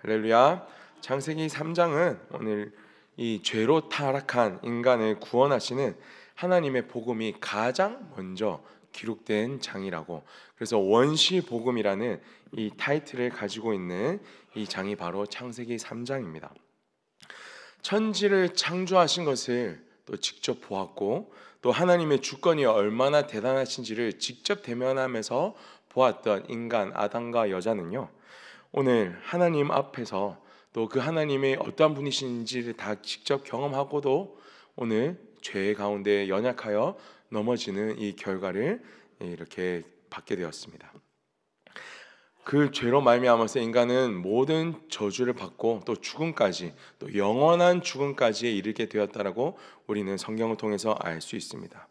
할렐루야. 창세기 3장은 오늘 이 죄로 타락한 인간을 구원하시는 하나님의 복음이 가장 먼저 기록된 장이라고, 그래서 원시 복음이라는 이 타이틀을 가지고 있는 이 장이 바로 창세기 3장입니다. 천지를 창조하신 것을 또 직접 보았고, 또 하나님의 주권이 얼마나 대단하신지를 직접 대면하면서 보았던 인간 아담과 여자는요, 오늘 하나님 앞에서 또 그 하나님의 어떠한 분이신지를 다 직접 경험하고도 오늘 죄 가운데 연약하여 넘어지는 이 결과를 이렇게 받게 되었습니다. 그 죄로 말미암아서 인간은 모든 저주를 받고 또 죽음까지, 또 영원한 죽음까지에 이르게 되었다라고 우리는 성경을 통해서 알 수 있습니다.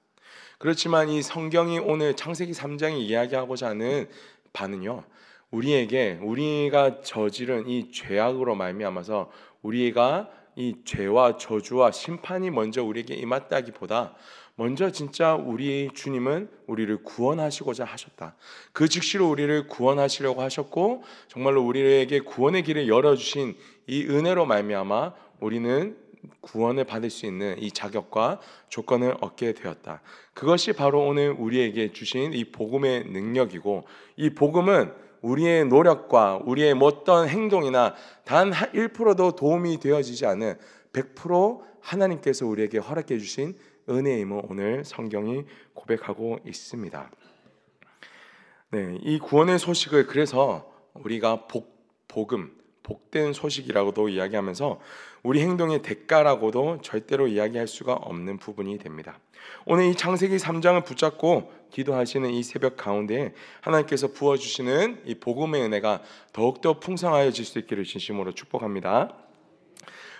그렇지만 이 성경이 오늘 창세기 3장이 이야기하고자 하는 바는요, 우리가 저지른 이 죄악으로 말미암아서 우리가 이 죄와 저주와 심판이 먼저 우리에게 임했다기보다 먼저 진짜 우리 주님은 우리를 구원하시고자 하셨다. 그 즉시로 우리를 구원하시려고 하셨고, 정말로 우리에게 구원의 길을 열어주신 이 은혜로 말미암아 우리는 구원을 받을 수 있는 이 자격과 조건을 얻게 되었다. 그것이 바로 오늘 우리에게 주신 이 복음의 능력이고, 이 복음은 우리의 노력과 우리의 어떤 행동이나 단 1%도 도움이 되어지지 않은 100% 하나님께서 우리에게 허락해 주신 은혜임을 오늘 성경이 고백하고 있습니다. 네, 이 구원의 소식을 그래서 우리가 복된 소식이라고도 이야기하면서 우리 행동의 대가라고도 절대로 이야기할 수가 없는 부분이 됩니다. 오늘 이 창세기 3장을 붙잡고 기도하시는 이 새벽 가운데 하나님께서 부어주시는 이 복음의 은혜가 더욱더 풍성하여질 수 있기를 진심으로 축복합니다.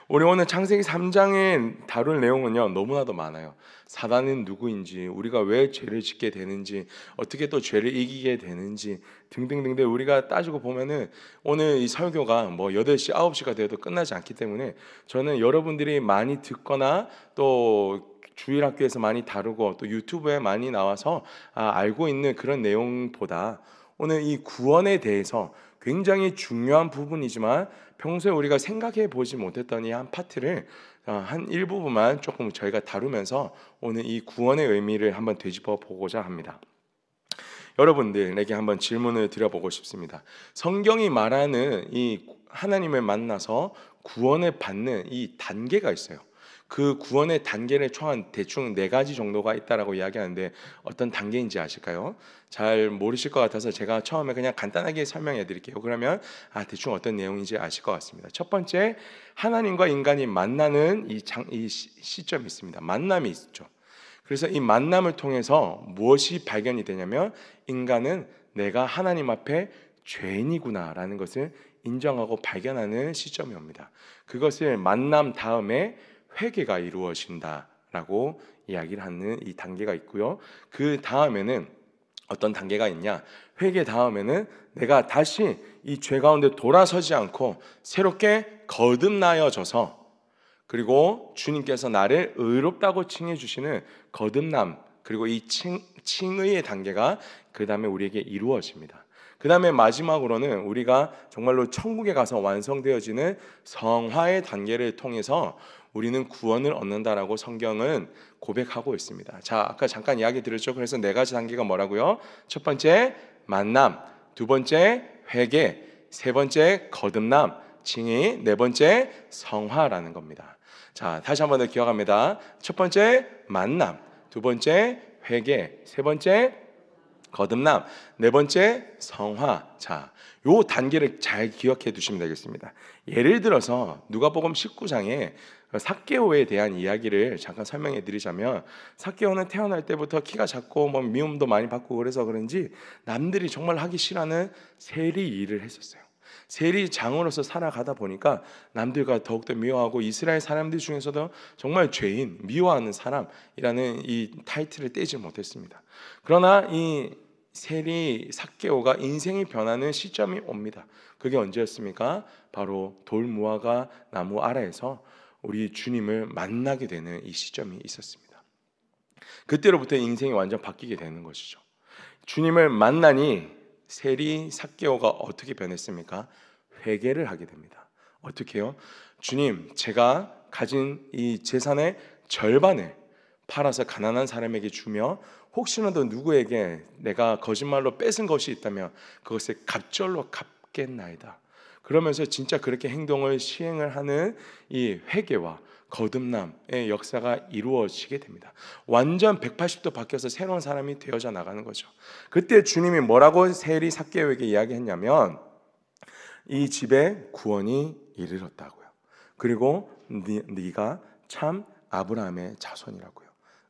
우리 오늘 창세기 3장에 다룰 내용은요, 너무나도 많아요. 사단은 누구인지, 우리가 왜 죄를 짓게 되는지, 어떻게 또 죄를 이기게 되는지 등등등등 우리가 따지고 보면은 오늘 이 설교가 8시, 9시가 되어도 끝나지 않기 때문에 저는 여러분들이 많이 듣거나 또 주일학교에서 많이 다루고 또 유튜브에 많이 나와서 알고 있는 그런 내용보다 오늘 이 구원에 대해서 굉장히 중요한 부분이지만 평소에 우리가 생각해 보지 못했던 이 한 파트를 한 일부분만 조금 저희가 다루면서 오늘 이 구원의 의미를 한번 되짚어 보고자 합니다. 여러분들에게 한번 질문을 드려보고 싶습니다. 성경이 말하는 이 하나님을 만나서 구원을 받는 이 단계가 있어요. 그 구원의 단계를 총 대충 4가지 정도가 있다라고 이야기하는데 어떤 단계인지 아실까요? 잘 모르실 것 같아서 제가 처음에 그냥 간단하게 설명해 드릴게요. 그러면 대충 어떤 내용인지 아실 것 같습니다. 첫 번째, 하나님과 인간이 만나는 이 시점이 있습니다. 만남이 있죠. 그래서 이 만남을 통해서 무엇이 발견이 되냐면 인간은 내가 하나님 앞에 죄인이구나라는 것을 인정하고 발견하는 시점이 옵니다. 그것을 만남 다음에 회개가 이루어진다라고 이야기를 하는 이 단계가 있고요. 그 다음에는 어떤 단계가 있냐? 회개 다음에는 내가 다시 이 죄 가운데 돌아서지 않고 새롭게 거듭나여져서, 그리고 주님께서 나를 의롭다고 칭해 주시는 거듭남, 그리고 이 칭의의 단계가 그 다음에 우리에게 이루어집니다. 그 다음에 마지막으로는 우리가 정말로 천국에 가서 완성되어지는 성화의 단계를 통해서 우리는 구원을 얻는다라고 성경은 고백하고 있습니다. 자, 아까 잠깐 이야기 드렸죠. 그래서 4가지 단계가 뭐라고요? 첫 번째 만남, 두 번째 회개, 세 번째 거듭남, 칭의, 4번째 성화라는 겁니다. 자, 다시 한번 더 기억합니다. 첫 번째 만남, 두 번째 회개, 세 번째 거듭남, 4번째 성화. 자, 요 단계를 잘 기억해 두시면 되겠습니다. 예를 들어서 누가복음 19장에 삭개오에 대한 이야기를 잠깐 설명해 드리자면, 삭개오는 태어날 때부터 키가 작고 미움도 많이 받고 그래서 그런지 남들이 정말 하기 싫어하는 세리 일을 했었어요. 세리장으로서 살아가다 보니까 남들과 더욱더 미워하고 이스라엘 사람들 중에서도 정말 죄인, 미워하는 사람이라는 이 타이틀을 떼지 못했습니다. 그러나 이 세리 삭개오가 인생이 변하는 시점이 옵니다. 그게 언제였습니까? 바로 돌무화과 나무 아래에서 우리 주님을 만나게 되는 이 시점이 있었습니다. 그때로부터 인생이 완전 바뀌게 되는 것이죠. 주님을 만나니 세리 삭개오가 어떻게 변했습니까? 회개를 하게 됩니다. 어떻게 해요? 주님, 제가 가진 이 재산의 절반을 팔아서 가난한 사람에게 주며 혹시라도 누구에게 내가 거짓말로 뺏은 것이 있다면 그것을 갑절로 갚겠나이다. 그러면서 진짜 그렇게 행동을 시행을 하는 이 회개와 거듭남의 역사가 이루어지게 됩니다. 완전 180도 바뀌어서 새로운 사람이 되어져 나가는 거죠. 그때 주님이 뭐라고 세리 삭개오에게 이야기했냐면 이 집에 구원이 이르렀다고요. 그리고 네가 참 아브라함의 자손이라고요.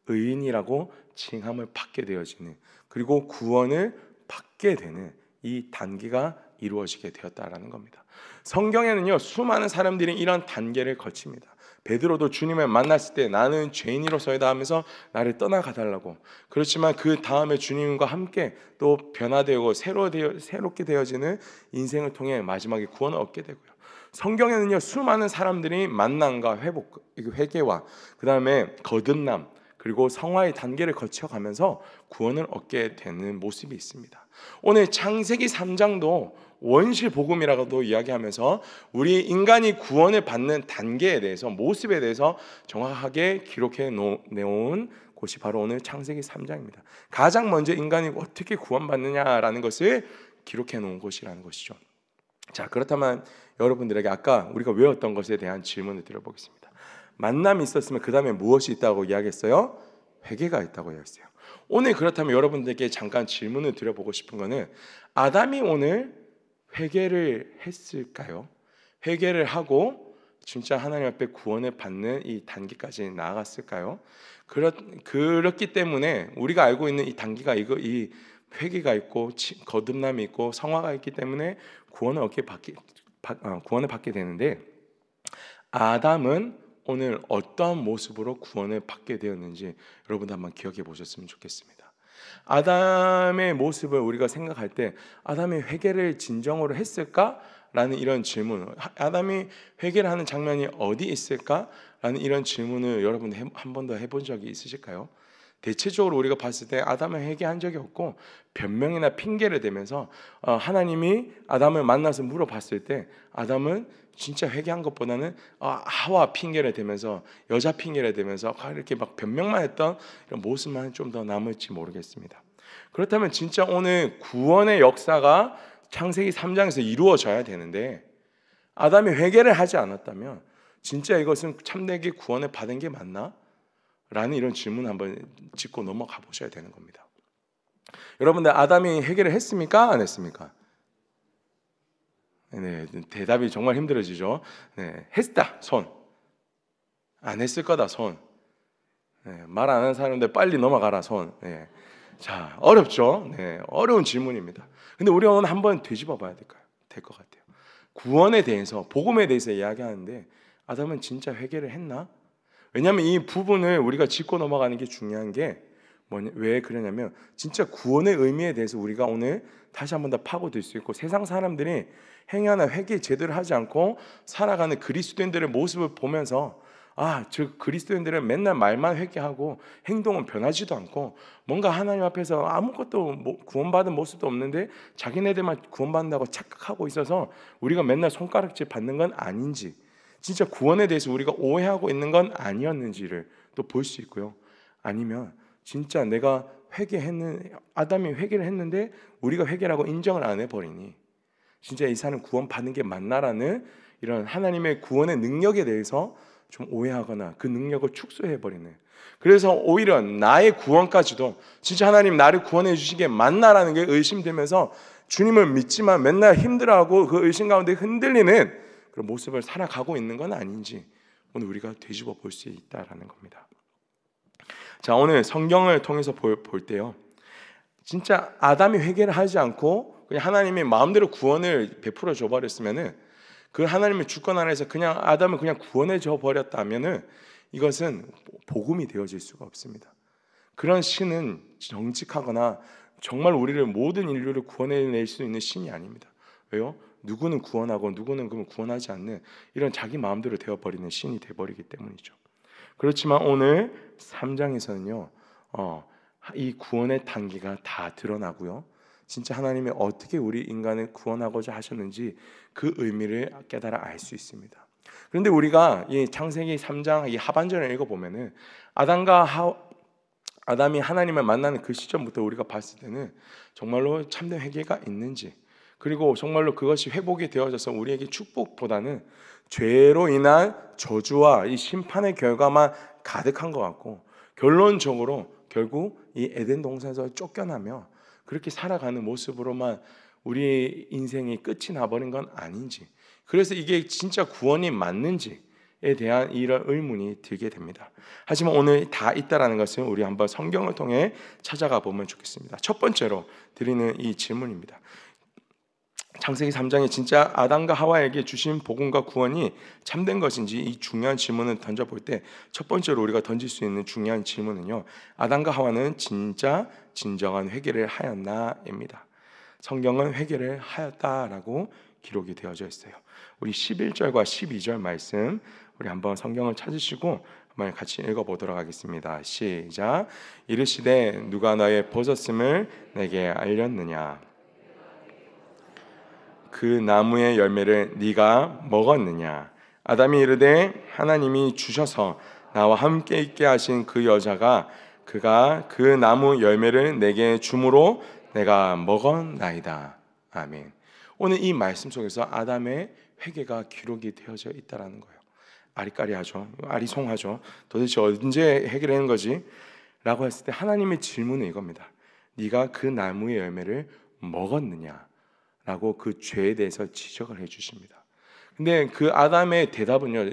의인이라고 칭함을 받게 되어지는, 그리고 구원을 받게 되는 이 단계가 이루어지게 되었다라는 겁니다. 성경에는요, 수많은 사람들이 이런 단계를 거칩니다. 베드로도 주님을 만났을 때 나는 죄인으로서이다 하면서 나를 떠나가 달라고. 그렇지만 그 다음에 주님과 함께 또 변화되고 새롭게 되어지는 인생을 통해 마지막에 구원을 얻게 되고요. 성경에는요, 수많은 사람들이 만남과 회복, 회개와 그 다음에 거듭남, 그리고 성화의 단계를 거쳐가면서 구원을 얻게 되는 모습이 있습니다. 오늘 창세기 3장도 원시 복음이라고도 이야기하면서 우리 인간이 구원을 받는 단계에 대해서, 모습에 대해서 정확하게 기록해 놓은 곳이 바로 오늘 창세기 3장입니다. 가장 먼저 인간이 어떻게 구원받느냐라는 것을 기록해 놓은 곳이라는 것이죠. 자, 그렇다면 여러분들에게 아까 우리가 외웠던 것에 대한 질문을 드려보겠습니다. 만남이 있었으면 그 다음에 무엇이 있다고 이야기했어요? 회개가 있다고 이야기했어요. 오늘 그렇다면 여러분들에게 잠깐 질문을 드려보고 싶은 거는, 아담이 오늘 회개를 했을까요? 회개를 하고 진짜 하나님 앞에 구원을 받는 이 단계까지 나아갔을까요? 그렇기 때문에 우리가 알고 있는 이 단계가 이 회개가 있고 거듭남이 있고 성화가 있기 때문에 구원을 받게 되는데, 아담은 오늘 어떠한 모습으로 구원을 받게 되었는지 여러분도 한번 기억해 보셨으면 좋겠습니다. 아담의 모습을 우리가 생각할 때 아담이 회개를 진정으로 했을까라는 이런 질문, 아담이 회개를 하는 장면이 어디 있을까라는 이런 질문을 여러분 한 번도 해본 적이 있으실까요? 대체적으로 우리가 봤을 때 아담은 회개한 적이 없고 변명이나 핑계를 대면서 하나님이 아담을 만나서 물어봤을 때 아담은 진짜 회개한 것보다는 하와 핑계를 대면서, 여자 핑계를 대면서 이렇게 막 변명만 했던 이런 모습만 좀 더 남을지 모르겠습니다. 그렇다면 진짜 오늘 구원의 역사가 창세기 3장에서 이루어져야 되는데 아담이 회개를 하지 않았다면 진짜 이것은 참되게 구원을 받은 게 맞나? 라는 이런 질문 한번 짚고 넘어가 보셔야 되는 겁니다. 여러분들, 아담이 회개를 했습니까? 안 했습니까? 네, 대답이 정말 힘들어지죠. 네, 했다, 손. 안 했을 거다, 손. 네, 말 안 하는 사람들 빨리 넘어가라, 손. 네. 자, 어렵죠. 네, 어려운 질문입니다. 근데 우리가 오늘 한번 되짚어 봐야 될 것 같아요. 구원에 대해서, 복음에 대해서 이야기하는데 아담은 진짜 회개를 했나? 왜냐하면 이 부분을 우리가 짚고 넘어가는 게 중요한 게 왜 그러냐면, 진짜 구원의 의미에 대해서 우리가 오늘 다시 한번 더 파고들 수 있고, 세상 사람들이 행여나 회개 제대로 하지 않고 살아가는 그리스도인들의 모습을 보면서 저 그리스도인들은 맨날 말만 회개하고 행동은 변하지도 않고 뭔가 하나님 앞에서 아무것도 구원받은 모습도 없는데 자기네들만 구원받는다고 착각하고 있어서 우리가 맨날 손가락질 받는 건 아닌지, 진짜 구원에 대해서 우리가 오해하고 있는 건 아니었는지를 또 볼 수 있고요. 아니면 진짜 내가 아담이 회개를 했는데 우리가 회개라고 인정을 안 해버리니 진짜 이 사람은 구원받는 게 맞나라는 이런 하나님의 구원의 능력에 대해서 좀 오해하거나 그 능력을 축소해버리는, 그래서 오히려 나의 구원까지도 진짜 하나님 나를 구원해 주신 게 맞나라는 게 의심되면서 주님을 믿지만 맨날 힘들어하고 그 의심 가운데 흔들리는 그런 모습을 살아가고 있는 건 아닌지 오늘 우리가 되짚어 볼 수 있다라는 겁니다. 자, 오늘 성경을 통해서 볼 때요, 진짜 아담이 회개를 하지 않고 그냥 하나님이 마음대로 구원을 베풀어 줘 버렸으면은, 그 하나님의 주권 안에서 그냥 아담을 그냥 구원해 줘 버렸다면은 이것은 복음이 되어질 수가 없습니다. 그런 신은 정직하거나 정말 우리를, 모든 인류를 구원해낼 수 있는 신이 아닙니다. 왜요? 누구는 구원하고 누구는 그러면 구원하지 않는 이런 자기 마음대로 되어버리는 신이 되어버리기 때문이죠. 그렇지만 오늘 3장에서는요 이 구원의 단계가 다 드러나고요, 진짜 하나님이 어떻게 우리 인간을 구원하고자 하셨는지 그 의미를 깨달아 알 수 있습니다. 그런데 우리가 이 창세기 3장 이 하반절을 읽어보면은 아담이 하나님을 만나는 그 시점부터 우리가 봤을 때는 정말로 참된 회개가 있는지, 그리고 정말로 그것이 회복이 되어져서 우리에게 축복보다는 죄로 인한 저주와 이 심판의 결과만 가득한 것 같고, 결론적으로 결국 이 에덴 동산에서 쫓겨나며 그렇게 살아가는 모습으로만 우리 인생이 끝이 나버린 건 아닌지, 그래서 이게 진짜 구원이 맞는지에 대한 이런 의문이 들게 됩니다. 하지만 오늘 다 있다라는 것을 우리 한번 성경을 통해 찾아가 보면 좋겠습니다. 첫 번째로 드리는 이 질문입니다. 창세기 3장에 진짜 아담과 하와에게 주신 복음과 구원이 참된 것인지 이 중요한 질문을 던져볼 때 첫 번째로 우리가 던질 수 있는 중요한 질문은요, 아담과 하와는 진짜 진정한 회개를 하였나입니다. 성경은 회개를 하였다라고 기록이 되어져 있어요. 우리 11절과 12절 말씀 우리 한번 성경을 찾으시고 한번 같이 읽어보도록 하겠습니다. 시작. 이르시되 누가 너의 벗었음을 내게 알렸느냐? 그 나무의 열매를 네가 먹었느냐? 아담이 이르되 하나님이 주셔서 나와 함께 있게 하신 그 여자가 그가 그 나무 열매를 내게 주므로 내가 먹었나이다. 아멘. 오늘 이 말씀 속에서 아담의 회개가 기록이 되어져 있다라는 거예요. 아리까리하죠. 아리송하죠. 도대체 언제 해결하는 거지? 라고 했을 때 하나님의 질문은 이겁니다. 네가 그 나무의 열매를 먹었느냐? 라고 그 죄에 대해서 지적을 해주십니다. 근데 그 아담의 대답은요,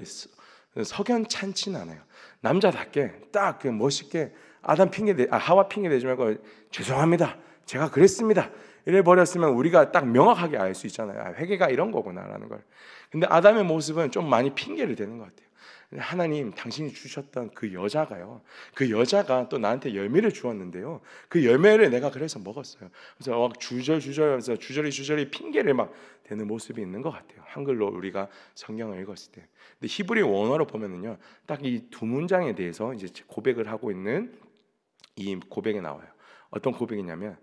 석연찮진 않아요. 남자답게 딱 멋있게 하와 핑계 대지 말고 죄송합니다, 제가 그랬습니다, 이래 버렸으면 우리가 딱 명확하게 알 수 있잖아요. 회개가 이런 거구나라는 걸. 근데 아담의 모습은 좀 많이 핑계를 대는 것 같아요. 하나님, 당신이 주셨던 그 여자가요, 그 여자가 또 나한테 열매를 주었는데요, 그 열매를 내가 그래서 먹었어요. 그래서 막 주저주저하면서 주저리 핑계를 막 대는 모습이 있는 것 같아요. 한글로 우리가 성경을 읽었을 때. 근데 히브리 원어로 보면은요, 딱 이 두 문장에 대해서 이제 고백을 하고 있는 이 고백이 나와요. 어떤 고백이냐면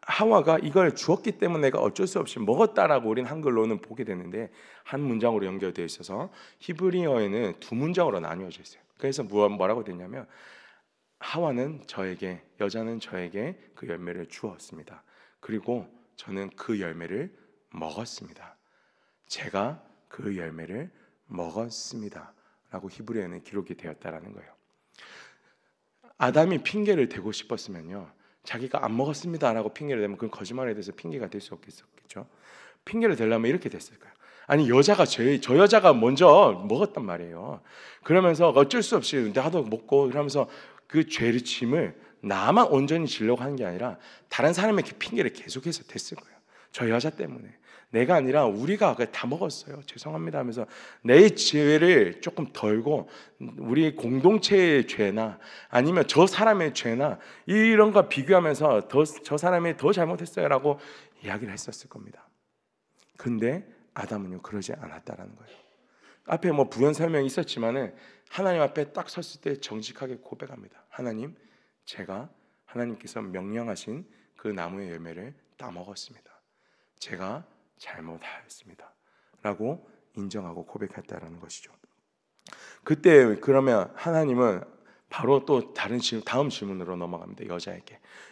하와가 이걸 주었기 때문에 내가 어쩔 수 없이 먹었다라고 우리는 한글로는 보게 되는데, 한 문장으로 연결되어 있어서 히브리어에는 두 문장으로 나뉘어져 있어요. 그래서 뭐라고 되냐면, 하와는 저에게, 여자는 저에게 그 열매를 주었습니다. 그리고 저는 그 열매를 먹었습니다. 제가 그 열매를 먹었습니다 라고 히브리어에는 기록이 되었다라는 거예요. 아담이 핑계를 대고 싶었으면요, 자기가 안 먹었습니다라고 핑계를 대면 그건 거짓말에 대해서 핑계가 될 수 없겠죠. 핑계를 대려면 이렇게 됐을 거예요. 아니, 저 여자가 먼저 먹었단 말이에요. 그러면서 어쩔 수 없이 나도 먹고, 그러면서 그 죄를 짐을 나만 온전히 지려고 하는 게 아니라 다른 사람에게 핑계를 계속해서 댔을 거예요. 저 여자 때문에, 내가 아니라 우리가 다 먹었어요, 죄송합니다 하면서 내 죄를 조금 덜고 우리 공동체의 죄나 아니면 저 사람의 죄나 이런 거 비교하면서 저 사람이 더 잘못했어요 라고 이야기를 했었을 겁니다. 근데 아담은요, 그러지 않았다라는 거예요. 앞에 부연 설명이 있었지만은 하나님 앞에 딱 섰을 때 정직하게 고백합니다. 하나님, 제가 하나님께서 명령하신 그 나무의 열매를 따먹었습니다. 제가 잘못하였습니다 라고 인정하고 고백했다라는 것이죠. 그때 그러면 하나님은 바로 또 다음 질문으로 넘어갑니다.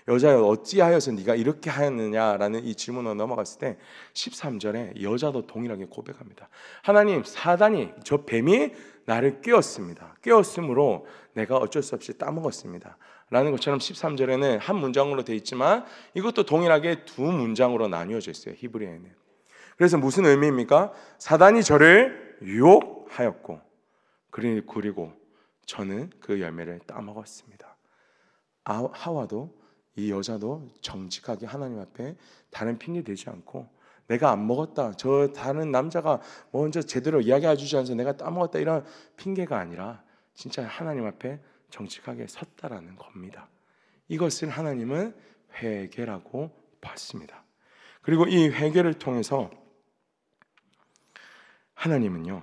여자여 어찌하여서 네가 이렇게 하였느냐라는 이 질문으로 넘어갔을 때 13절에 여자도 동일하게 고백합니다. 하나님, 사단이, 저 뱀이 나를 깨웠으므로 내가 어쩔 수 없이 따먹었습니다 라는 것처럼 13절에는 한 문장으로 되어 있지만 이것도 동일하게 두 문장으로 나뉘어져 있어요, 히브리어에는. 그래서 무슨 의미입니까? 사단이 저를 유혹하였고 그리고 저는 그 열매를 따먹었습니다. 하와도, 이 여자도 정직하게 하나님 앞에 다른 핑계 대지 않고, 내가 안 먹었다, 저 다른 남자가 먼저 제대로 이야기해 주지 않아서 내가 따먹었다, 이런 핑계가 아니라 진짜 하나님 앞에 정직하게 섰다라는 겁니다. 이것을 하나님은 회개라고 봤습니다. 그리고 이 회개를 통해서 하나님은요,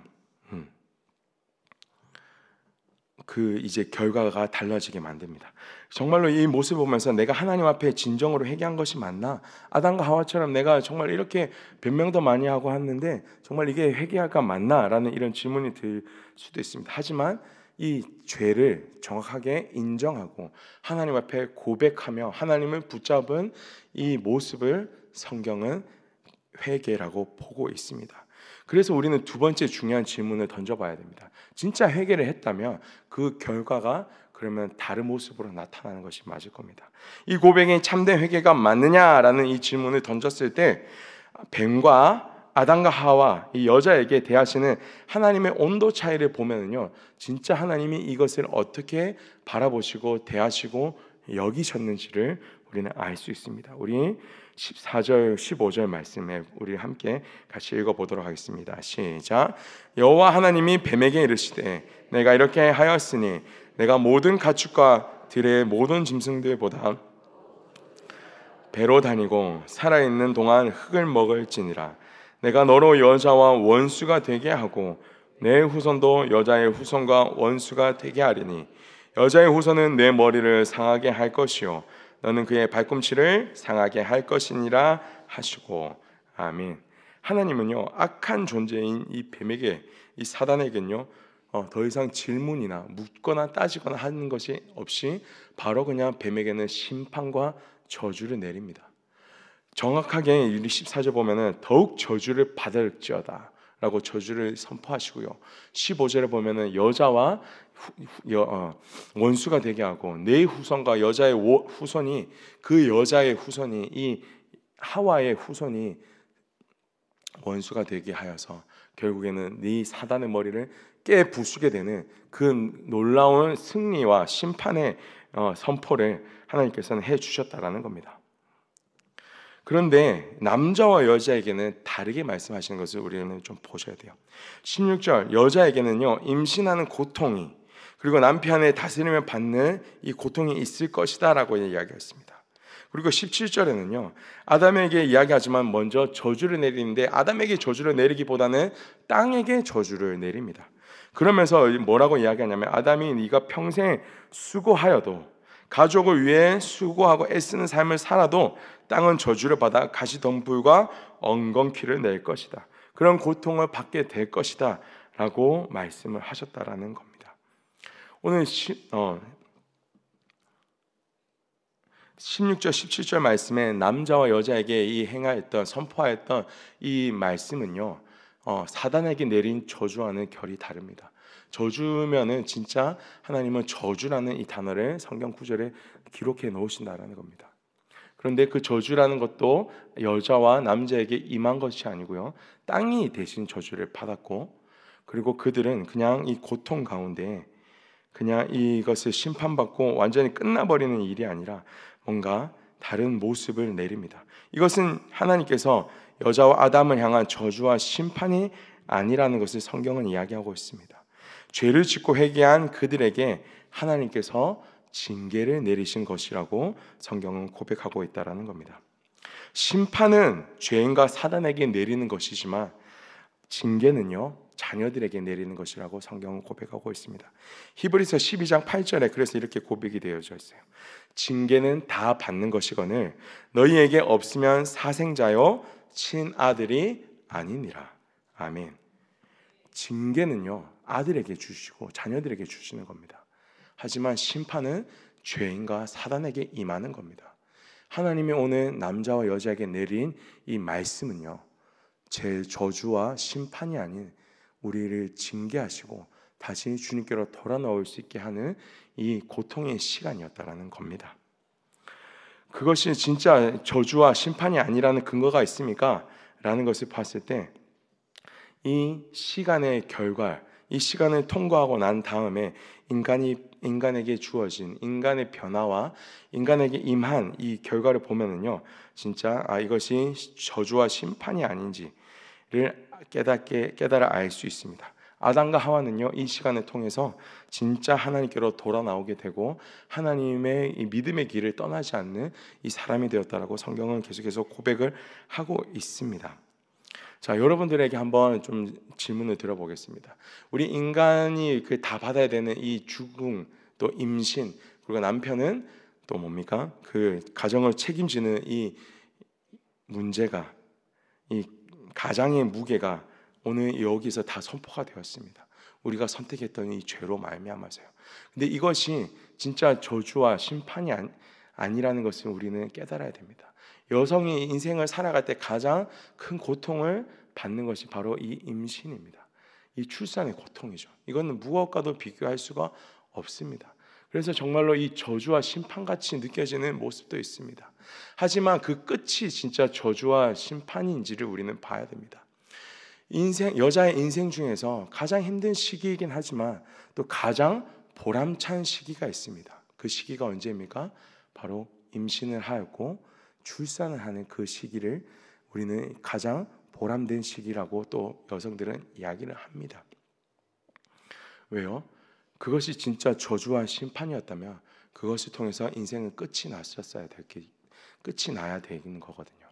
그 이제 결과가 달라지게 만듭니다. 정말로 이 모습을 보면서 내가 하나님 앞에 진정으로 회개한 것이 맞나? 아담과 하와처럼 내가 정말 이렇게 변명도 많이 하고 했는데 정말 이게 회개가 맞나? 라는 이런 질문이 들 수도 있습니다. 하지만 이 죄를 정확하게 인정하고 하나님 앞에 고백하며 하나님을 붙잡은 이 모습을 성경은 회개라고 보고 있습니다. 그래서 우리는 두 번째 중요한 질문을 던져봐야 됩니다. 진짜 회개를 했다면 그 결과가 그러면 다른 모습으로 나타나는 것이 맞을 겁니다. 이 고백이 참된 회개가 맞느냐라는 이 질문을 던졌을 때 뱀과 아담과 하와 이 여자에게 대하시는 하나님의 온도 차이를 보면은요, 진짜 하나님이 이것을 어떻게 바라보시고 대하시고 여기셨는지를 우리는 알 수 있습니다. 우리 14절 15절 말씀에 우리 함께 같이 읽어보도록 하겠습니다. 시작. 여호와 하나님이 뱀에게 이르시되 내가 이렇게 하였으니 내가 모든 가축과 들의 모든 짐승들보다 배로 다니고 살아있는 동안 흙을 먹을지니라. 내가 너로 여자와 원수가 되게 하고 내 후손도 여자의 후손과 원수가 되게 하리니 여자의 후손은 내 머리를 상하게 할 것이요 너는 그의 발꿈치를 상하게 할 것이니라 하시고. 아멘. 하나님은요, 악한 존재인 이 뱀에게, 이 사단에게는요, 더 이상 질문이나 묻거나 따지거나 하는 것이 없이 바로 그냥 뱀에게는 심판과 저주를 내립니다. 정확하게 14절 보면은 더욱 저주를 받을지어다 라고 저주를 선포하시고요, 15절에 보면은 여자와 원수가 되게 하고 내 후손과 여자의 후손이, 그 여자의 후손이, 이 하와의 후손이 원수가 되게 하여서 결국에는 네 사단의 머리를 깨부수게 되는 그 놀라운 승리와 심판의 선포를 하나님께서는 해주셨다라는 겁니다. 그런데 남자와 여자에게는 다르게 말씀하시는 것을 우리는 좀 보셔야 돼요. 16절, 여자에게는요, 임신하는 고통이, 그리고 남편의 다스림을 받는 이 고통이 있을 것이다 라고 이야기했습니다. 그리고 17절에는요, 아담에게 이야기하지만 먼저 저주를 내리는데 아담에게 저주를 내리기보다는 땅에게 저주를 내립니다. 그러면서 뭐라고 이야기하냐면, 아담이 네가 평생 수고하여도, 가족을 위해 수고하고 애쓰는 삶을 살아도 땅은 저주를 받아 가시덤불과 엉겅퀴를 낼 것이다, 그런 고통을 받게 될 것이다 라고 말씀을 하셨다라는 겁니다. 오늘 16절 17절 말씀에 남자와 여자에게 이 행하였던, 선포하였던 이 말씀은요, 사단에게 내린 저주와는 결이 다릅니다. 저주면은 진짜 하나님은 저주라는 이 단어를 성경 구절에 기록해 놓으신다라는 겁니다. 그런데 그 저주라는 것도 여자와 남자에게 임한 것이 아니고요, 땅이 대신 저주를 받았고, 그리고 그들은 그냥 이 고통 가운데 그냥 이것을 심판받고 완전히 끝나버리는 일이 아니라 뭔가 다른 모습을 내립니다. 이것은 하나님께서 여자와 아담을 향한 저주와 심판이 아니라는 것을 성경은 이야기하고 있습니다. 죄를 짓고 회개한 그들에게 하나님께서 징계를 내리신 것이라고 성경은 고백하고 있다는 겁니다. 심판은 죄인과 사단에게 내리는 것이지만 징계는요, 자녀들에게 내리는 것이라고 성경은 고백하고 있습니다. 히브리서 12장 8절에 그래서 이렇게 고백이 되어져 있어요. 징계는 다 받는 것이거늘 너희에게 없으면 사생자요 친아들이 아니니라. 아멘. 징계는요, 아들에게 주시고 자녀들에게 주시는 겁니다. 하지만 심판은 죄인과 사단에게 임하는 겁니다. 하나님이 오늘 남자와 여자에게 내린 이 말씀은요, 제 저주와 심판이 아닌 우리를 징계하시고 다시 주님께로 돌아나올 수 있게 하는 이 고통의 시간이었다라는 겁니다. 그것이 진짜 저주와 심판이 아니라는 근거가 있습니까? 라는 것을 봤을 때 이 시간의 결과, 이 시간을 통과하고 난 다음에 인간에게 주어진 인간의 변화와 인간에게 임한 이 결과를 보면은요, 진짜 이것이 저주와 심판이 아닌지를 깨달아 알 수 있습니다. 아담과 하와는요, 이 시간을 통해서 진짜 하나님께로 돌아 나오게 되고 하나님의 이 믿음의 길을 떠나지 않는 이 사람이 되었다라고 성경은 계속해서 고백을 하고 있습니다. 자, 여러분들에게 한번 좀 질문을 드려보겠습니다. 우리 인간이 다 받아야 되는 이 죽음, 또 임신, 그리고 남편은 또 뭡니까? 그 가정을 책임지는 이 문제가, 이 가장의 무게가 오늘 여기서 다 선포가 되었습니다. 우리가 선택했던 이 죄로 말미암아서요. 근데 이것이 진짜 저주와 심판이 아니라는 것을 우리는 깨달아야 됩니다. 여성이 인생을 살아갈 때 가장 큰 고통을 받는 것이 바로 이 임신입니다. 이 출산의 고통이죠. 이거는 무엇과도 비교할 수가 없습니다. 그래서 정말로 이 저주와 심판같이 느껴지는 모습도 있습니다. 하지만 그 끝이 진짜 저주와 심판인지를 우리는 봐야 됩니다. 여자의 인생 중에서 가장 힘든 시기이긴 하지만 또 가장 보람찬 시기가 있습니다. 그 시기가 언제입니까? 바로 임신을 하였고 출산을 하는 그 시기를 우리는 가장 보람된 시기라고 또 여성들은 이야기를 합니다. 왜요? 그것이 진짜 저주와 심판이었다면 그것을 통해서 인생은 끝이 나야 되는 거거든요.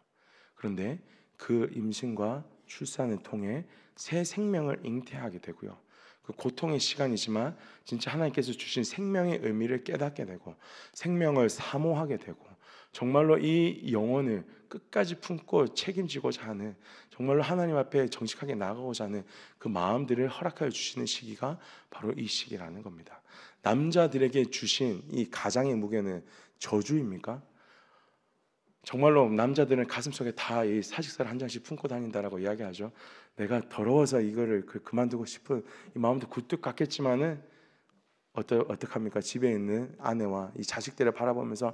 그런데 그 임신과 출산을 통해 새 생명을 잉태하게 되고요. 그 고통의 시간이지만 진짜 하나님께서 주신 생명의 의미를 깨닫게 되고 생명을 사모하게 되고 정말로 이 영혼을 끝까지 품고 책임지고자 하는, 정말로 하나님 앞에 정직하게 나가고자 하는 그 마음들을 허락하여 주시는 시기가 바로 이 시기라는 겁니다. 남자들에게 주신 이 가장의 무게는 저주입니까? 정말로 남자들은 가슴속에 다 이 사직서를 한 장씩 품고 다닌다라고 이야기하죠. 내가 더러워서 이거를 그만두고 싶은 이 마음도 굴뚝 같겠지만은 어떡합니까? 집에 있는 아내와 이 자식들을 바라보면서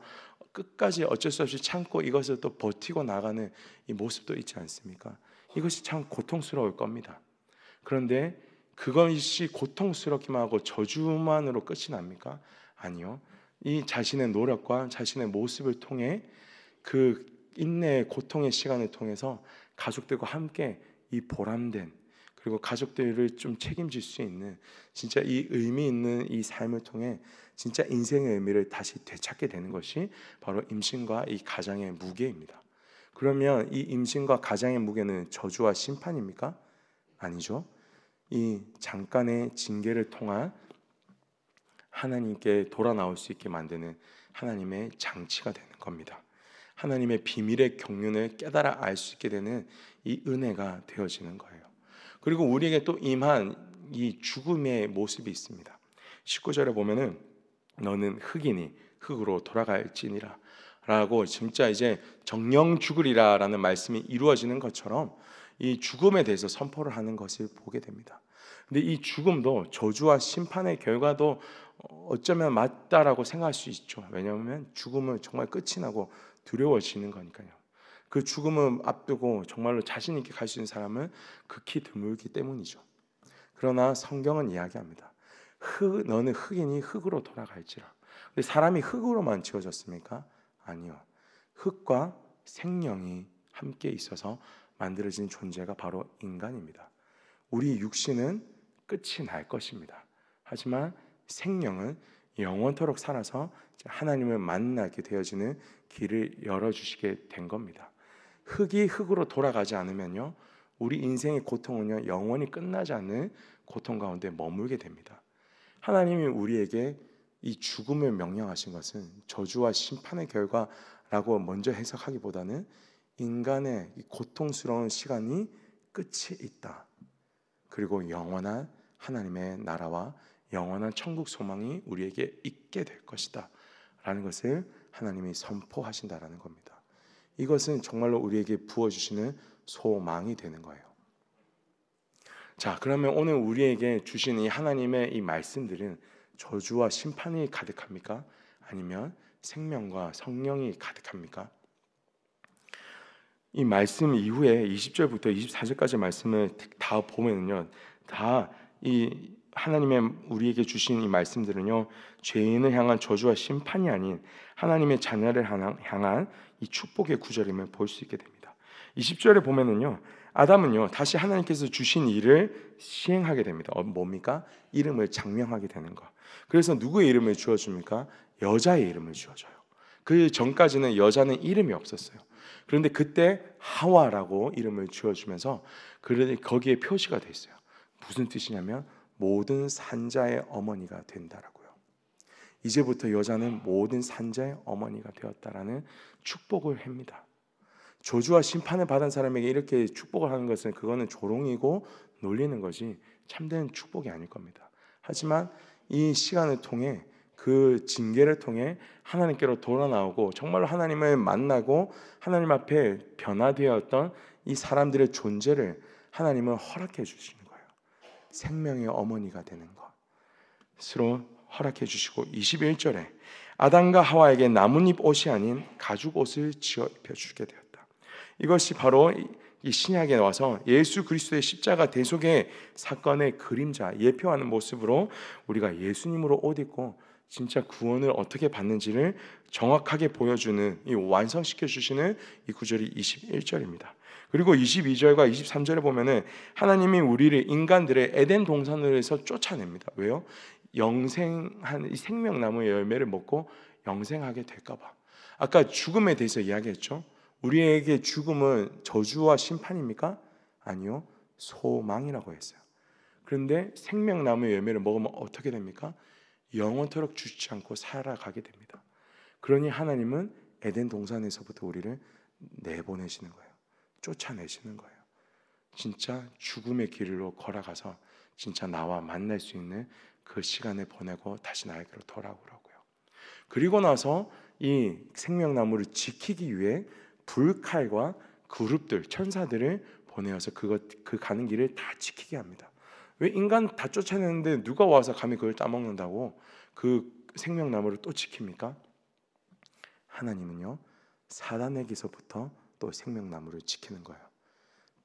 끝까지 어쩔 수 없이 참고 이것을 또 버티고 나가는 이 모습도 있지 않습니까? 이것이 참 고통스러울 겁니다. 그런데 그것이 고통스럽기만 하고 저주만으로 끝이 납니까? 아니요. 이 자신의 노력과 자신의 모습을 통해 그 인내의 고통의 시간을 통해서 가족들과 함께 이 보람된, 그리고 가족들을 좀 책임질 수 있는 진짜 이 의미 있는 이 삶을 통해 진짜 인생의 의미를 다시 되찾게 되는 것이 바로 임신과 이 가장의 무게입니다. 그러면 이 임신과 가장의 무게는 저주와 심판입니까? 아니죠. 이 잠깐의 징계를 통한 하나님께 돌아 나올 수 있게 만드는 하나님의 장치가 되는 겁니다. 하나님의 비밀의 경륜을 깨달아 알 수 있게 되는 이 은혜가 되어지는 거예요. 그리고 우리에게 또 임한 이 죽음의 모습이 있습니다. 19절에 보면은 너는 흙이니 흙으로 돌아갈지니라 라고 진짜 이제 정령 죽으리라 라는 말씀이 이루어지는 것처럼 이 죽음에 대해서 선포를 하는 것을 보게 됩니다. 근데 이 죽음도 저주와 심판의 결과도 어쩌면 맞다라고 생각할 수 있죠. 왜냐하면 죽음은 정말 끝이 나고 두려워지는 거니까요. 그 죽음을 앞두고 정말로 자신 있게 갈 수 있는 사람은 극히 드물기 때문이죠. 그러나 성경은 이야기합니다. 너는 흙이니 흙으로 돌아갈지라. 근데 사람이 흙으로만 지어졌습니까? 아니요. 흙과 생명이 함께 있어서 만들어진 존재가 바로 인간입니다. 우리 육신은 끝이 날 것입니다. 하지만 생명은 영원토록 살아서 하나님을 만나게 되어지는 길을 열어주시게 된 겁니다. 흙이 흙으로 돌아가지 않으면요, 우리 인생의 고통은요 영원히 끝나지 않는 고통 가운데 머물게 됩니다. 하나님이 우리에게 이 죽음을 명령하신 것은 저주와 심판의 결과라고 먼저 해석하기보다는 인간의 이 고통스러운 시간이 끝이 있다. 그리고 영원한 하나님의 나라와 영원한 천국 소망이 우리에게 있게 될 것이다 라는 것을 하나님이 선포하신다라는 겁니다. 이것은 정말로 우리에게 부어주시는 소망이 되는 거예요. 자, 그러면 오늘 우리에게 주신 이 하나님의 이 말씀들은 저주와 심판이 가득합니까? 아니면 생명과 성령이 가득합니까? 이 말씀 이후에 20절부터 24절까지 말씀을 다 보면요, 다 이 하나님의 우리에게 주신 이 말씀들은요, 죄인을 향한 저주와 심판이 아닌 하나님의 자녀를 향한 이 축복의 구절임을 볼 수 있게 됩니다. 20절에 보면은요, 아담은요 다시 하나님께서 주신 일을 시행하게 됩니다. 뭡니까? 이름을 장명하게 되는 것. 그래서 누구의 이름을 주어줍니까? 여자의 이름을 주어줘요. 그 전까지는 여자는 이름이 없었어요. 그런데 그때 하와라고 이름을 지어주면서 거기에 표시가 돼 있어요. 무슨 뜻이냐면 모든 산자의 어머니가 된다라고요. 이제부터 여자는 모든 산자의 어머니가 되었다라는 축복을 합니다. 저주와 심판을 받은 사람에게 이렇게 축복을 하는 것은 그거는 조롱이고 놀리는 것이 참된 축복이 아닐 겁니다. 하지만 이 시간을 통해 그 징계를 통해 하나님께로 돌아 나오고 정말로 하나님을 만나고 하나님 앞에 변화되었던 이 사람들의 존재를 하나님은 허락해 주시는 거예요. 생명의 어머니가 되는 것으로 허락해 주시고 21절에 아담과 하와에게 나뭇잎 옷이 아닌 가죽 옷을 지어 입혀 주게 되었다. 이것이 바로 이 신약에 와서 예수 그리스도의 십자가 대속의 사건의 그림자, 예표하는 모습으로 우리가 예수님으로 옷 입고 진짜 구원을 어떻게 받는지를 정확하게 보여주는, 이 완성시켜 주시는 이 구절이 21절입니다. 그리고 22절과 23절에 보면은 하나님이 우리를, 인간들의 에덴 동산에서 쫓아냅니다. 왜요? 영생한 이 생명나무의 열매를 먹고 영생하게 될까봐. 아까 죽음에 대해서 이야기했죠. 우리에게 죽음은 저주와 심판입니까? 아니요, 소망이라고 했어요. 그런데 생명나무의 열매를 먹으면 어떻게 됩니까? 영원토록 죽지 않고 살아가게 됩니다. 그러니 하나님은 에덴 동산에서부터 우리를 내보내시는 거예요. 쫓아내시는 거예요. 진짜 죽음의 길로 걸어가서 진짜 나와 만날 수 있는 그 시간을 보내고 다시 나에게로 돌아오라고요. 그리고 나서 이 생명나무를 지키기 위해 불칼과 그룹들, 천사들을 보내어서 그 가는 길을 다 지키게 합니다. 왜? 인간 다 쫓아내는데 누가 와서 감히 그걸 따먹는다고 그 생명나무를 또 지킵니까? 하나님은요, 사단에게서부터 또 생명나무를 지키는 거예요.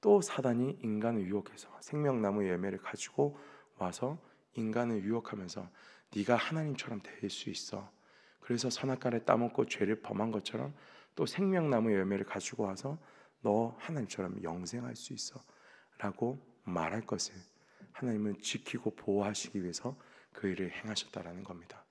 또 사단이 인간을 유혹해서 생명나무 열매를 가지고 와서 인간을 유혹하면서 네가 하나님처럼 될 수 있어, 그래서 선악과를 따먹고 죄를 범한 것처럼 또 생명나무 열매를 가지고 와서 너 하나님처럼 영생할 수 있어 라고 말할 것을 하나님은 지키고 보호하시기 위해서 그 일을 행하셨다라는 겁니다.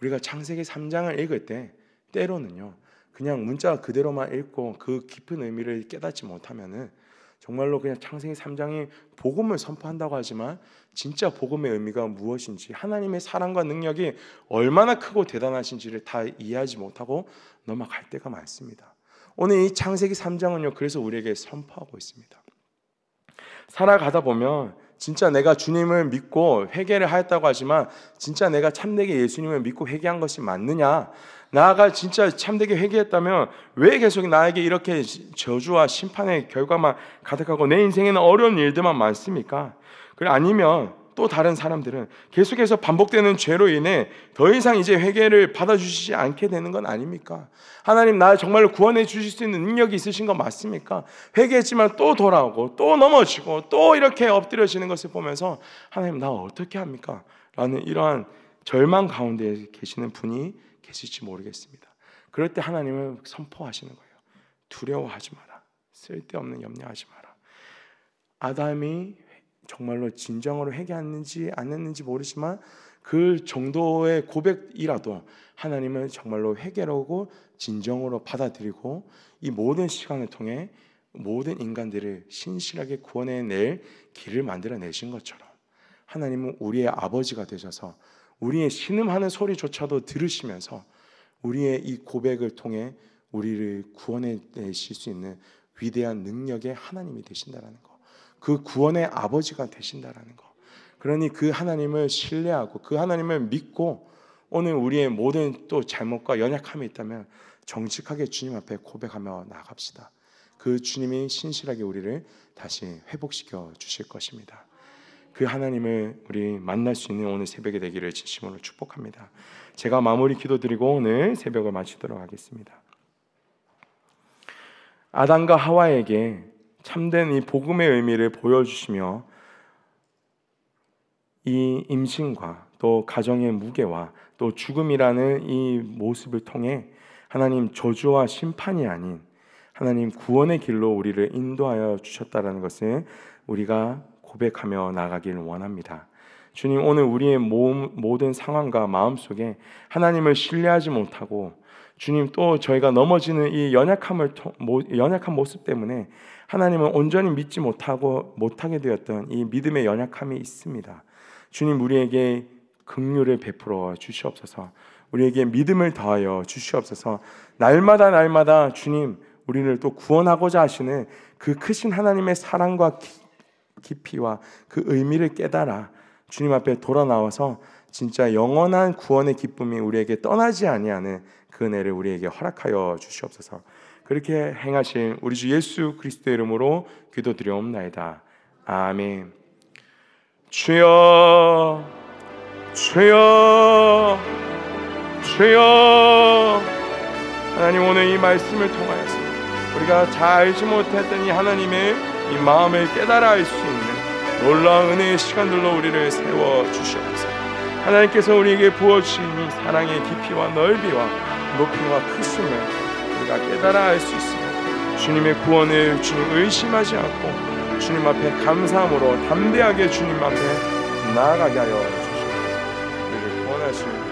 우리가 창세기 3장을 읽을 때 때로는요, 그냥 문자 그대로만 읽고 그 깊은 의미를 깨닫지 못하면은 정말로 그냥 창세기 3장이 복음을 선포한다고 하지만 진짜 복음의 의미가 무엇인지, 하나님의 사랑과 능력이 얼마나 크고 대단하신지를 다 이해하지 못하고 넘어갈 때가 많습니다. 오늘 이 창세기 3장은요, 그래서 우리에게 선포하고 있습니다. 살아가다 보면 진짜 내가 주님을 믿고 회개를 하였다고 하지만 진짜 내가 참되게 예수님을 믿고 회개한 것이 맞느냐, 나가 진짜 참되게 회개했다면 왜 계속 나에게 이렇게 저주와 심판의 결과만 가득하고 내 인생에는 어려운 일들만 많습니까? 그리고 아니면 또 다른 사람들은 계속해서 반복되는 죄로 인해 더 이상 이제 회개를 받아주시지 않게 되는 건 아닙니까? 하나님 나 정말로 구원해 주실 수 있는 능력이 있으신 거 맞습니까? 회개했지만 또 돌아오고 또 넘어지고 또 이렇게 엎드려지는 것을 보면서 하나님 나 어떻게 합니까? 라는 이러한 절망 가운데 계시는 분이 계실지 모르겠습니다. 그럴 때 하나님은 선포하시는 거예요. 두려워하지 마라. 쓸데없는 염려하지 마라. 아담이 정말로 진정으로 회개했는지 안 했는지 모르지만 그 정도의 고백이라도 하나님은 정말로 회개로고 진정으로 받아들이고 이 모든 시간을 통해 모든 인간들을 신실하게 구원해낼 길을 만들어내신 것처럼 하나님은 우리의 아버지가 되셔서 우리의 신음하는 소리조차도 들으시면서 우리의 이 고백을 통해 우리를 구원해내실 수 있는 위대한 능력의 하나님이 되신다는 거, 그 구원의 아버지가 되신다라는 거. 그러니 그 하나님을 신뢰하고 그 하나님을 믿고 오늘 우리의 모든 또 잘못과 연약함이 있다면 정직하게 주님 앞에 고백하며 나갑시다. 그 주님이 신실하게 우리를 다시 회복시켜 주실 것입니다. 그 하나님을 우리 만날 수 있는 오늘 새벽이 되기를 진심으로 축복합니다. 제가 마무리 기도드리고 오늘 새벽을 마치도록 하겠습니다. 아담과 하와에게 참된 이 복음의 의미를 보여주시며 이 임신과 또 가정의 무게와 또 죽음이라는 이 모습을 통해 하나님 저주와 심판이 아닌 하나님 구원의 길로 우리를 인도하여 주셨다는 것을 우리가 고백하며 나가길 원합니다. 주님, 오늘 우리의 모든 상황과 마음속에 하나님을 신뢰하지 못하고 주님, 또 저희가 넘어지는 이 연약한 모습 때문에 하나님은 온전히 믿지 못하게 되었던 이 믿음의 연약함이 있습니다. 주님, 우리에게 긍휼을 베풀어 주시옵소서. 우리에게 믿음을 더하여 주시옵소서. 날마다 주님, 우리를 또 구원하고자 하시는 그 크신 하나님의 사랑과 깊이와 그 의미를 깨달아 주님 앞에 돌아 나와서 진짜 영원한 구원의 기쁨이 우리에게 떠나지 아니하는 그 은혜를 우리에게 허락하여 주시옵소서. 그렇게 행하신 우리 주 예수 그리스도의 이름으로 기도드리옵나이다. 아멘. 주여, 주여, 주여. 하나님, 오늘 이 말씀을 통하여서 우리가 잘 알지 못했던 이 하나님의 이 마음을 깨달아 알 수 있는 놀라운 은혜의 시간들로 우리를 세워주시옵소서. 하나님께서 우리에게 부어주신 이 사랑의 깊이와 넓이와 높이와 크심을 우리가 깨달아 알 수 있으며 주님의 구원을 주님 의심하지 않고 주님 앞에 감사함으로 담대하게 주님 앞에 나아가게 하여 주시옵소서. 우리를 구원하시는